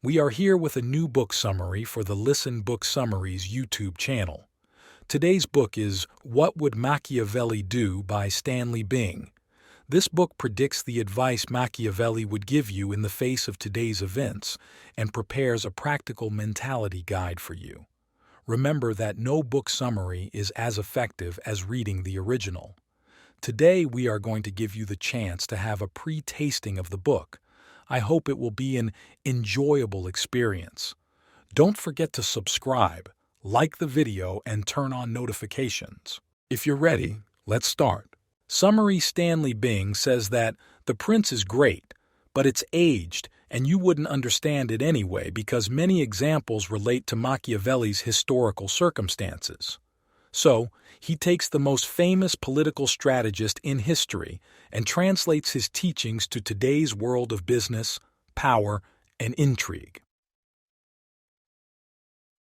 We are here with a new book summary for the Listen Book Summaries YouTube channel. Today's book is What Would Machiavelli Do by Stanley Bing. This book predicts the advice Machiavelli would give you in the face of today's events and prepares a practical mentality guide for you. Remember that no book summary is as effective as reading the original. Today we are going to give you the chance to have a pre-tasting of the book. I hope it will be an enjoyable experience. Don't forget to subscribe, like the video, and turn on notifications. If you're ready, let's start. Summary Stanley Bing says that the prince is great, but it's aged, and you wouldn't understand it anyway because many examples relate to Machiavelli's historical circumstances. So, he takes the most famous political strategist in history and translates his teachings to today's world of business, power, and intrigue.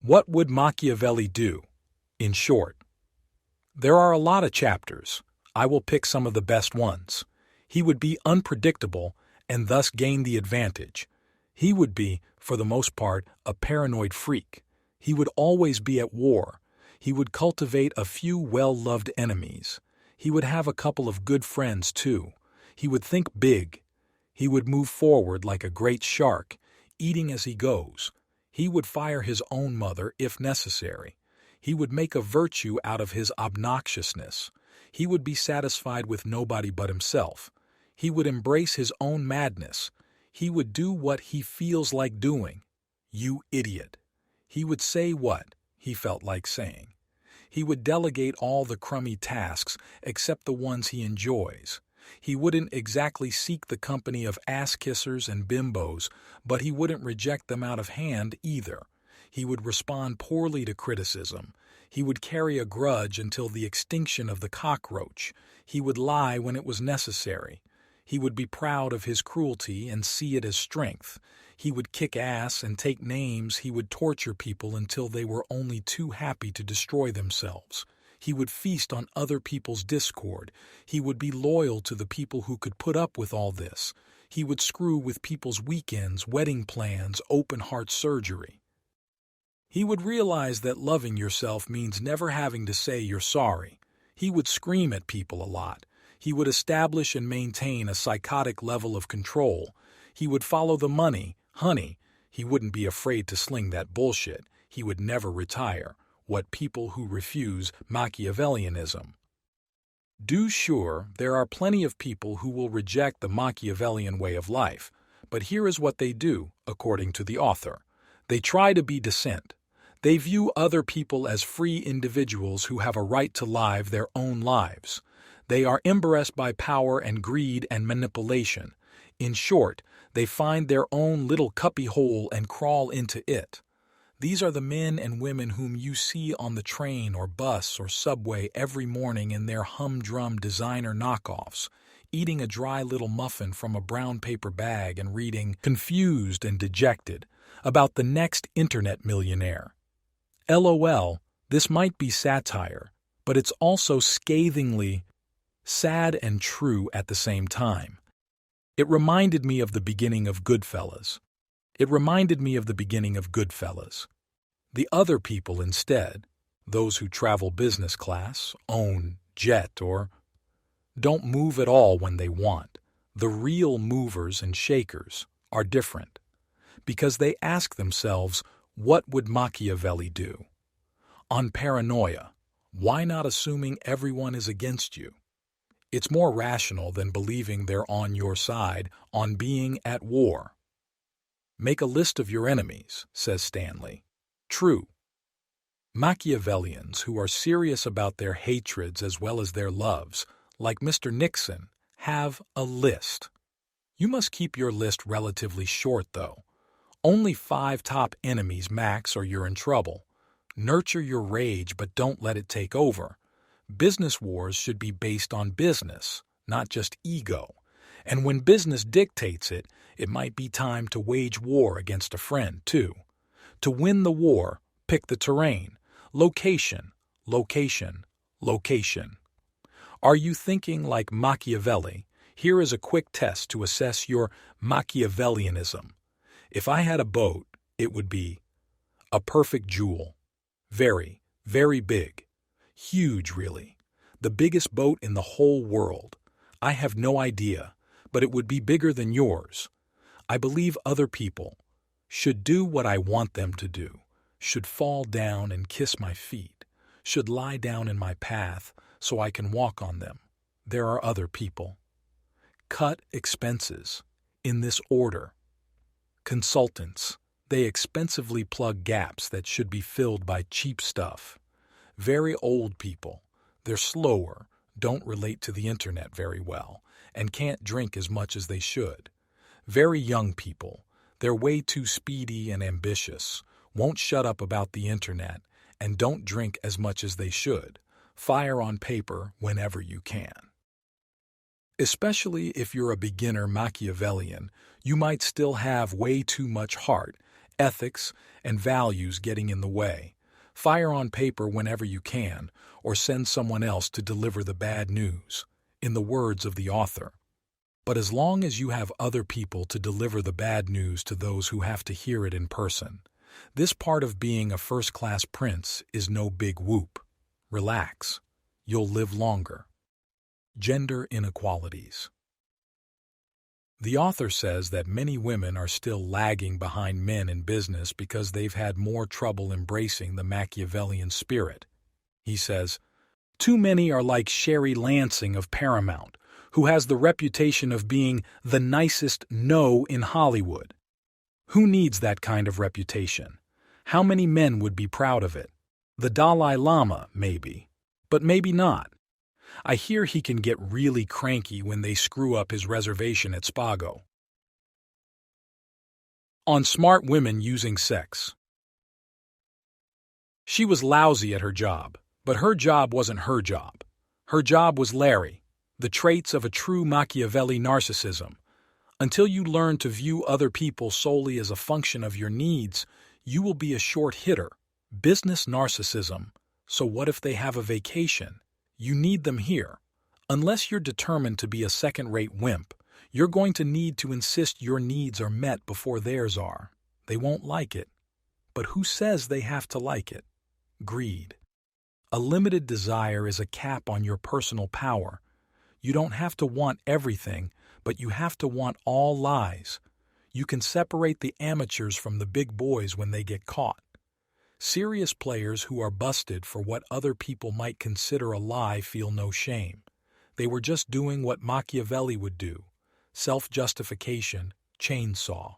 What would Machiavelli do? In short, there are a lot of chapters. I will pick some of the best ones. He would be unpredictable and thus gain the advantage. He would be, for the most part, a paranoid freak. He would always be at war. He would cultivate a few well-loved enemies. He would have a couple of good friends, too. He would think big. He would move forward like a great shark, eating as he goes. He would fire his own mother if necessary. He would make a virtue out of his obnoxiousness. He would be satisfied with nobody but himself. He would embrace his own madness. He would do what he feels like doing. You idiot. He would say what he felt like saying. He would delegate all the crummy tasks except the ones he enjoys. He wouldn't exactly seek the company of ass-kissers and bimbos, but he wouldn't reject them out of hand either. He would respond poorly to criticism. He would carry a grudge until the extinction of the cockroach. He would lie when it was necessary. He would be proud of his cruelty and see it as strength. He would kick ass and take names. He would torture people until they were only too happy to destroy themselves. He would feast on other people's discord. He would be loyal to the people who could put up with all this. He would screw with people's weekends, wedding plans, open-heart surgery. He would realize that loving yourself means never having to say you're sorry. He would scream at people a lot. He would establish and maintain a psychotic level of control. He would follow the money, honey. He wouldn't be afraid to sling that bullshit. He would never retire. What people who refuse Machiavellianism. Do sure, there are plenty of people who will reject the Machiavellian way of life, but here is what they do, according to the author. They try to be decent. They view other people as free individuals who have a right to live their own lives. They are embarrassed by power and greed and manipulation. In short, they find their own little cuppy hole and crawl into it. These are the men and women whom you see on the train or bus or subway every morning in their humdrum designer knockoffs, eating a dry little muffin from a brown paper bag and reading, confused and dejected, about the next internet millionaire. LOL, this might be satire, but it's also scathingly sad and true at the same time. It reminded me of the beginning of Goodfellas. The other people instead, those who travel business class, own jet, or don't move at all when they want, the real movers and shakers, are different, because they ask themselves, what would Machiavelli do? On paranoia, why not assuming everyone is against you? It's more rational than believing they're on your side, on being at war. Make a list of your enemies, says Stanley. True. Machiavellians who are serious about their hatreds as well as their loves, like Mr. Nixon, have a list. You must keep your list relatively short, though. Only 5 top enemies max or you're in trouble. Nurture your rage, but don't let it take over. Business wars should be based on business, not just ego. And when business dictates it, it might be time to wage war against a friend, too. To win the war, pick the terrain. Location, location, location. Are you thinking like Machiavelli? Here is a quick test to assess your Machiavellianism. If I had a boat, it would be a perfect jewel. Very, very big. Huge, really. The biggest boat in the whole world. I have no idea, but it would be bigger than yours. I believe other people should do what I want them to do, should fall down and kiss my feet, should lie down in my path so I can walk on them. There are other people. Cut expenses, in this order. Consultants. They expensively plug gaps that should be filled by cheap stuff. Very old people. They're slower, don't relate to the internet very well, and can't drink as much as they should. Very young people. They're way too speedy and ambitious, won't shut up about the internet, and don't drink as much as they should. Fire on paper whenever you can. Especially if you're a beginner Machiavellian, you might still have way too much heart, ethics, and values getting in the way. Fire on paper whenever you can, or send someone else to deliver the bad news, in the words of the author. But as long as you have other people to deliver the bad news to those who have to hear it in person, this part of being a first-class prince is no big whoop. Relax. You'll live longer. Gender inequalities. The author says that many women are still lagging behind men in business because they've had more trouble embracing the Machiavellian spirit. He says, "Too many are like Sherry Lansing of Paramount, who has the reputation of being the nicest no in Hollywood. Who needs that kind of reputation? How many men would be proud of it? The Dalai Lama, maybe, but maybe not. I hear he can get really cranky when they screw up his reservation at Spago." On smart women using sex. She was lousy at her job, but her job wasn't her job. Her job was Larry, the traits of a true Machiavelli narcissism. Until you learn to view other people solely as a function of your needs, you will be a short hitter. Business narcissism. So what if they have a vacation? You need them here. Unless you're determined to be a second-rate wimp, you're going to need to insist your needs are met before theirs are. They won't like it. But who says they have to like it? Greed. A limited desire is a cap on your personal power. You don't have to want everything, but you have to want all lies. You can separate the amateurs from the big boys when they get caught. Serious players who are busted for what other people might consider a lie feel no shame. They were just doing what Machiavelli would do. Self-justification, chainsaw.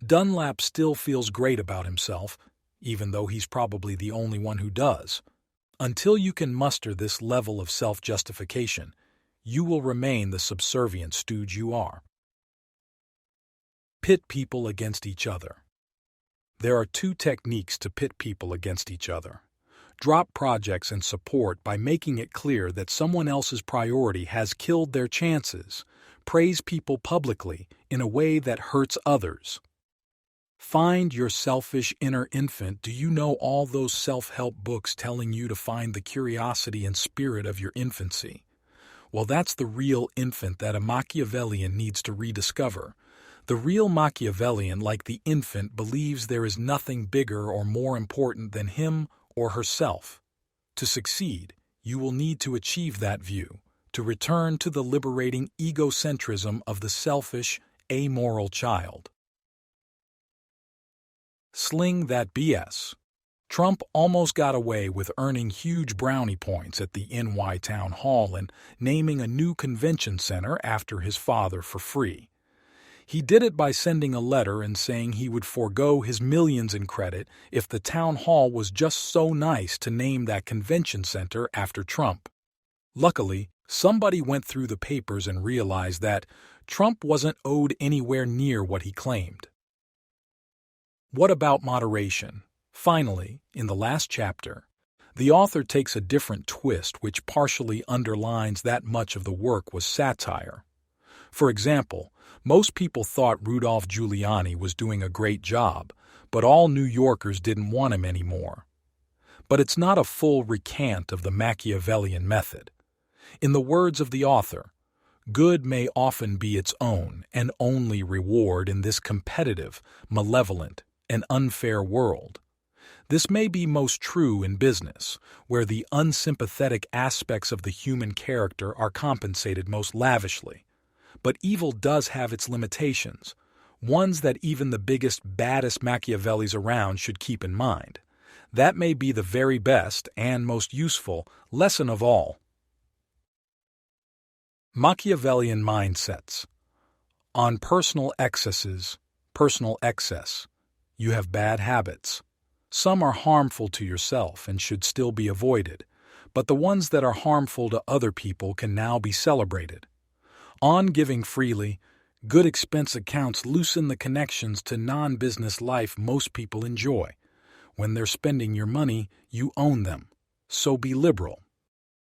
Dunlap still feels great about himself, even though he's probably the only one who does. Until you can muster this level of self-justification, you will remain the subservient stooge you are. Pit people against each other. There are two techniques to pit people against each other. Drop projects and support by making it clear that someone else's priority has killed their chances. Praise people publicly in a way that hurts others. Find your selfish inner infant. Do you know all those self-help books telling you to find the curiosity and spirit of your infancy? Well, that's the real infant that a Machiavellian needs to rediscover. The real Machiavellian, like the infant, believes there is nothing bigger or more important than him or herself. To succeed, you will need to achieve that view, to return to the liberating egocentrism of the selfish, amoral child. Sling that BS. Trump almost got away with earning huge brownie points at the NY Town Hall and naming a new convention center after his father for free. He did it by sending a letter and saying he would forego his millions in credit if the town hall was just so nice to name that convention center after Trump. Luckily, somebody went through the papers and realized that Trump wasn't owed anywhere near what he claimed. What about moderation? Finally, in the last chapter, the author takes a different twist which partially underlines that much of the work was satire. For example, most people thought Rudolph Giuliani was doing a great job, but all New Yorkers didn't want him anymore. But it's not a full recant of the Machiavellian method. In the words of the author, Good may often be its own and only reward in this competitive, malevolent, and unfair world. This may be most true in business, where the unsympathetic aspects of the human character are compensated most lavishly. But evil does have its limitations, ones that even the biggest, baddest Machiavellis around should keep in mind. That may be the very best and most useful lesson of all. Machiavellian mindsets. On personal excess, you have bad habits. Some are harmful to yourself and should still be avoided, but the ones that are harmful to other people can now be celebrated. On giving freely, good expense accounts loosen the connections to non-business life most people enjoy. When they're spending your money, you own them. So be liberal.